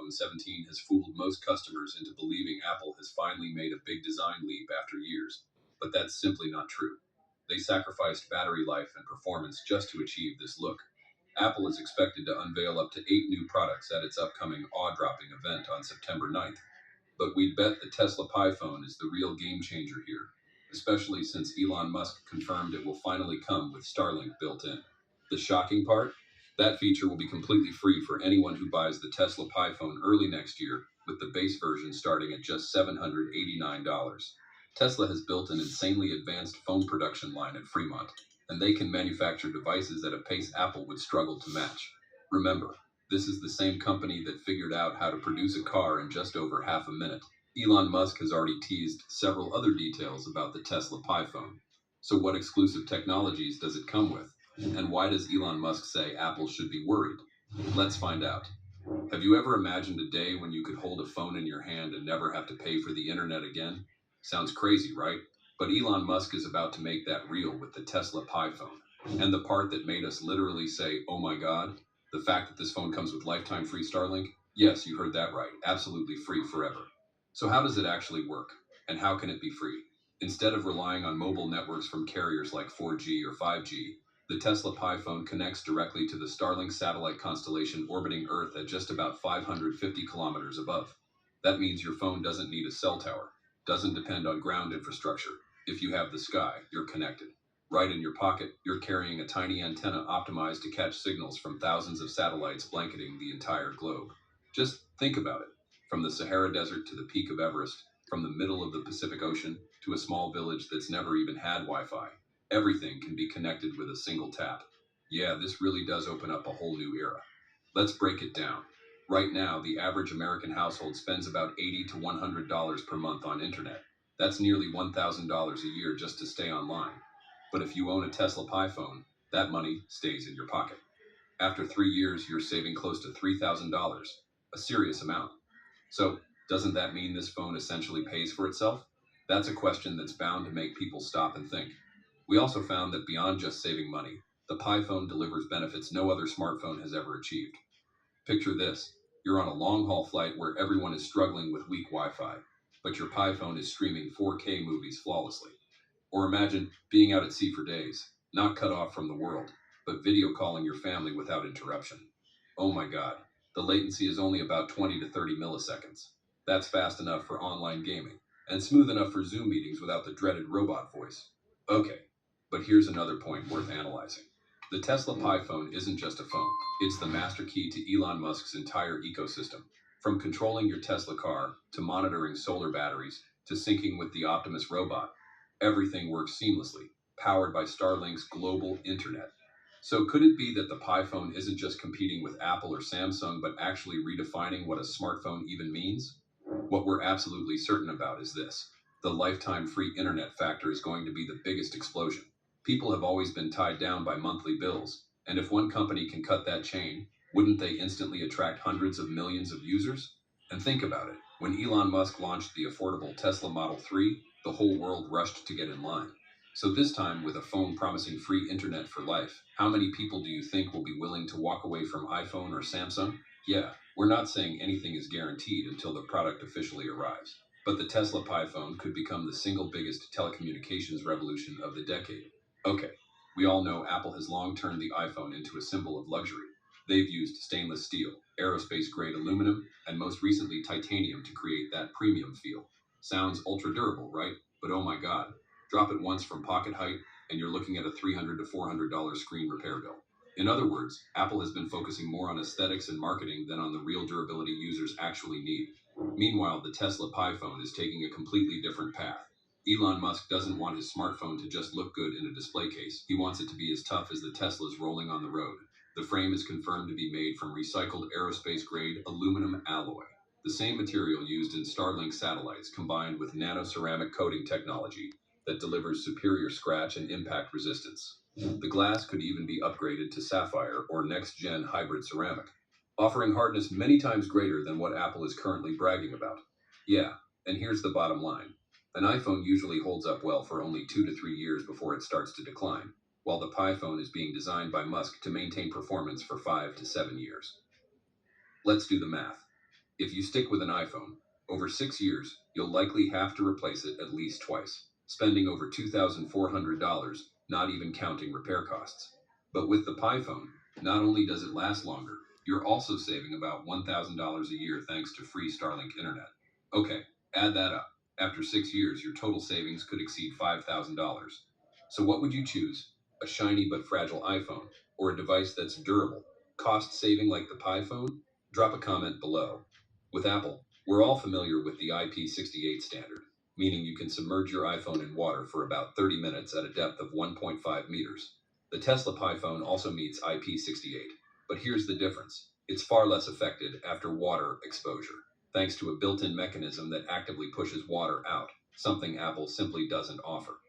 iPhone 17 has fooled most customers into believing Apple has finally made a big design leap after years, but that's simply not true. They sacrificed battery life and performance just to achieve this look. Apple is expected to unveil up to 8 new products at its upcoming awe-dropping event on September 9th. But we'd bet the Tesla Pi phone is the real game changer here, especially since Elon Musk confirmed it will finally come with Starlink built in. The shocking part? That feature will be completely free for anyone who buys the Tesla Pi phone early next year, with the base version starting at just $789. Tesla has built an insanely advanced phone production line at Fremont, and they can manufacture devices at a pace Apple would struggle to match. Remember, this is the same company that figured out how to produce a car in just over half a minute. Elon Musk has already teased several other details about the Tesla Pi phone. So what exclusive technologies does it come with? And why does Elon Musk say Apple should be worried? Let's find out. Have you ever imagined a day when you could hold a phone in your hand and never have to pay for the internet again? Sounds crazy, right? But Elon Musk is about to make that real with the Tesla Pi phone. And the part that made us literally say, oh my god, the fact that this phone comes with lifetime free Starlink? Yes, you heard that right. Absolutely free forever. So how does it actually work? And how can it be free? Instead of relying on mobile networks from carriers like 4G or 5G, the Tesla Pi phone connects directly to the Starlink satellite constellation orbiting Earth at just about 550 kilometers above. That means your phone doesn't need a cell tower, doesn't depend on ground infrastructure. If you have the sky, you're connected. Right in your pocket, you're carrying a tiny antenna optimized to catch signals from thousands of satellites blanketing the entire globe. Just think about it. From the Sahara Desert to the peak of Everest, from the middle of the Pacific Ocean to a small village that's never even had Wi-Fi, everything can be connected with a single tap. Yeah, this really does open up a whole new era. Let's break it down. Right now, the average American household spends about $80 to $100 per month on internet. That's nearly $1,000 a year just to stay online. But if you own a Tesla Pi phone, that money stays in your pocket. After 3 years, you're saving close to $3,000, a serious amount. So, doesn't that mean this phone essentially pays for itself? That's a question that's bound to make people stop and think. We also found that beyond just saving money, the Pi phone delivers benefits no other smartphone has ever achieved. Picture this. You're on a long-haul flight where everyone is struggling with weak Wi-Fi, but your Pi phone is streaming 4K movies flawlessly. Or imagine being out at sea for days, not cut off from the world, but video calling your family without interruption. Oh my god, the latency is only about 20 to 30 milliseconds. That's fast enough for online gaming, and smooth enough for Zoom meetings without the dreaded robot voice. Okay, but here's another point worth analyzing. The Tesla Pi phone isn't just a phone, it's the master key to Elon Musk's entire ecosystem. From controlling your Tesla car, to monitoring solar batteries, to syncing with the Optimus robot, everything works seamlessly, powered by Starlink's global internet. So could it be that the Pi phone isn't just competing with Apple or Samsung, but actually redefining what a smartphone even means? What we're absolutely certain about is this. The lifetime free internet factor is going to be the biggest explosion. People have always been tied down by monthly bills, and if one company can cut that chain, wouldn't they instantly attract hundreds of millions of users? And think about it. When Elon Musk launched the affordable Tesla Model 3, the whole world rushed to get in line. So this time, with a phone promising free internet for life, how many people do you think will be willing to walk away from iPhone or Samsung? Yeah, we're not saying anything is guaranteed until the product officially arrives. But the Tesla Pi phone could become the single biggest telecommunications revolution of the decade. Okay, we all know Apple has long turned the iPhone into a symbol of luxury. They've used stainless steel, aerospace-grade aluminum, and most recently titanium to create that premium feel. Sounds ultra-durable, right? But oh my god, drop it once from pocket height, and you're looking at a $300 to $400 screen repair bill. In other words, Apple has been focusing more on aesthetics and marketing than on the real durability users actually need. Meanwhile, the Tesla Pi phone is taking a completely different path. Elon Musk doesn't want his smartphone to just look good in a display case. He wants it to be as tough as the Teslas rolling on the road. The frame is confirmed to be made from recycled aerospace-grade aluminum alloy, the same material used in Starlink satellites combined with nanoceramic coating technology that delivers superior scratch and impact resistance. The glass could even be upgraded to sapphire or next-gen hybrid ceramic, offering hardness many times greater than what Apple is currently bragging about. Yeah, and here's the bottom line. An iPhone usually holds up well for only 2 to 3 years before it starts to decline, while the Pi phone is being designed by Musk to maintain performance for 5 to 7 years. Let's do the math. If you stick with an iPhone, over 6 years, you'll likely have to replace it at least twice, spending over $2,400, not even counting repair costs. But with the Pi phone, not only does it last longer, you're also saving about $1,000 a year thanks to free Starlink internet. Okay, add that up. After 6 years, your total savings could exceed $5,000. So what would you choose? A shiny but fragile iPhone, or a device that's durable, cost saving like the Pi phone? Drop a comment below. With Apple, we're all familiar with the IP68 standard, meaning you can submerge your iPhone in water for about 30 minutes at a depth of 1.5 meters. The Tesla Pi phone also meets IP68, but here's the difference. It's far less affected after water exposure, thanks to a built-in mechanism that actively pushes water out, something Apple simply doesn't offer.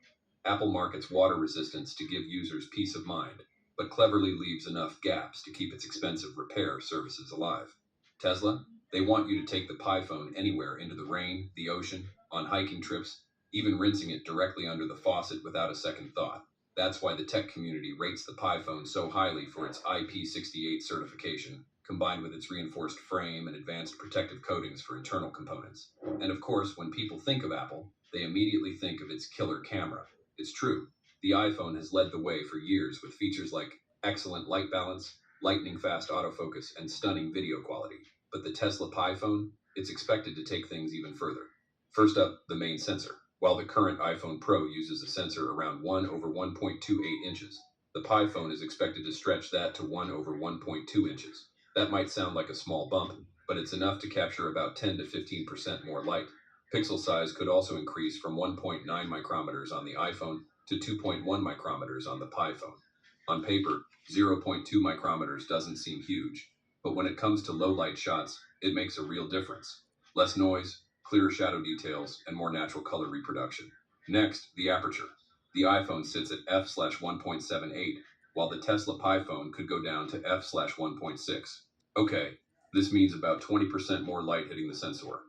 Apple markets water resistance to give users peace of mind, but cleverly leaves enough gaps to keep its expensive repair services alive. Tesla, they want you to take the Pi phone anywhere into the rain, the ocean, on hiking trips, even rinsing it directly under the faucet without a second thought. That's why the tech community rates the Pi phone so highly for its IP68 certification, combined with its reinforced frame and advanced protective coatings for internal components. And of course, when people think of Apple, they immediately think of its killer camera. It's true, the iPhone has led the way for years with features like excellent light balance, lightning fast autofocus, and stunning video quality. But the Tesla Pi phone, it's expected to take things even further. First up, the main sensor. While the current iPhone Pro uses a sensor around 1 over 1.28 inches, the Pi phone is expected to stretch that to 1 over 1.2 inches. That might sound like a small bump, but it's enough to capture about 10 to 15% more light. Pixel size could also increase from 1.9 micrometers on the iPhone to 2.1 micrometers on the Pi phone. On paper, 0.2 micrometers doesn't seem huge, but when it comes to low light shots, it makes a real difference. Less noise, clearer shadow details, and more natural color reproduction. Next, the aperture. The iPhone sits at f/1.78, while the Tesla Pi phone could go down to f/1.6. Okay, this means about 20% more light hitting the sensor.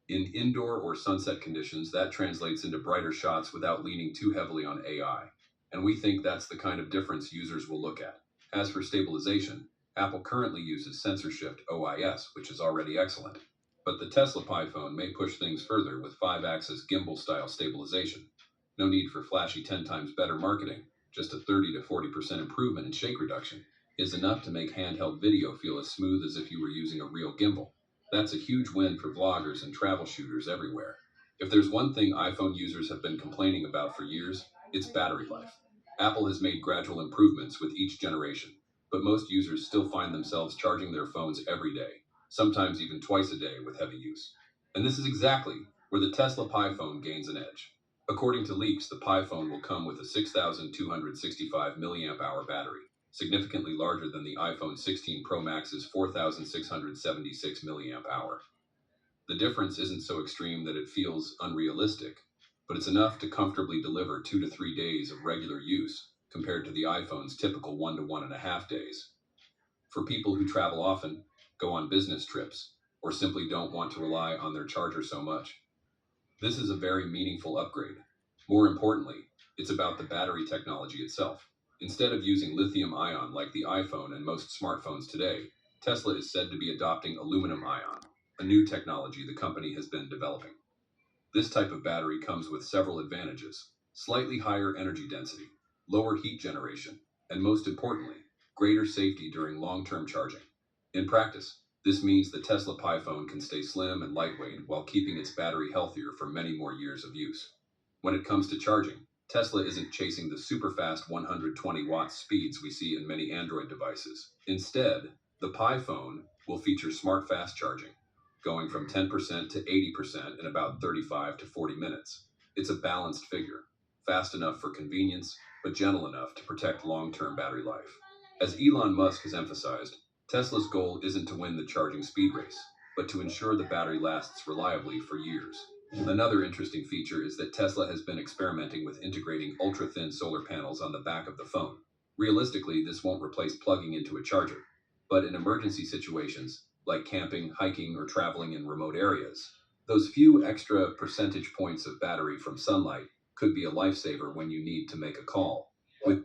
In indoor or sunset conditions, that translates into brighter shots without leaning too heavily on AI. And we think that's the kind of difference users will look at. As for stabilization, Apple currently uses sensor shift OIS, which is already excellent. But the Tesla Pi phone may push things further with 5-axis gimbal-style stabilization. No need for flashy 10 times better marketing, just a 30 to 40% improvement in shake reduction is enough to make handheld video feel as smooth as if you were using a real gimbal. That's a huge win for vloggers and travel shooters everywhere. If there's one thing iPhone users have been complaining about for years, it's battery life. Apple has made gradual improvements with each generation, but most users still find themselves charging their phones every day, sometimes even twice a day with heavy use. And this is exactly where the Tesla Pi phone gains an edge. According to leaks, the Pi phone will come with a 6,265 milliamp hour battery, significantly larger than the iPhone 16 Pro Max's 4,676 milliamp hour. The difference isn't so extreme that it feels unrealistic, but it's enough to comfortably deliver 2 to 3 days of regular use compared to the iPhone's typical 1 to 1.5 days. For people who travel often, go on business trips, or simply don't want to rely on their charger so much, this is a very meaningful upgrade. More importantly, it's about the battery technology itself. Instead of using lithium ion like the iPhone and most smartphones today, Tesla is said to be adopting aluminum ion, a new technology the company has been developing. This type of battery comes with several advantages: slightly higher energy density, lower heat generation, and most importantly, greater safety during long-term charging. In practice, this means the Tesla Pi phone can stay slim and lightweight while keeping its battery healthier for many more years of use. When it comes to charging, Tesla isn't chasing the super fast 120 watt speeds we see in many Android devices. Instead, the Pi phone will feature smart fast charging, going from 10% to 80% in about 35 to 40 minutes. It's a balanced figure, fast enough for convenience, but gentle enough to protect long-term battery life. As Elon Musk has emphasized, Tesla's goal isn't to win the charging speed race, but to ensure the battery lasts reliably for years. Another interesting feature is that Tesla has been experimenting with integrating ultra-thin solar panels on the back of the phone. Realistically, this won't replace plugging into a charger, but in emergency situations, like camping, hiking, or traveling in remote areas, those few extra percentage points of battery from sunlight could be a lifesaver when you need to make a call. With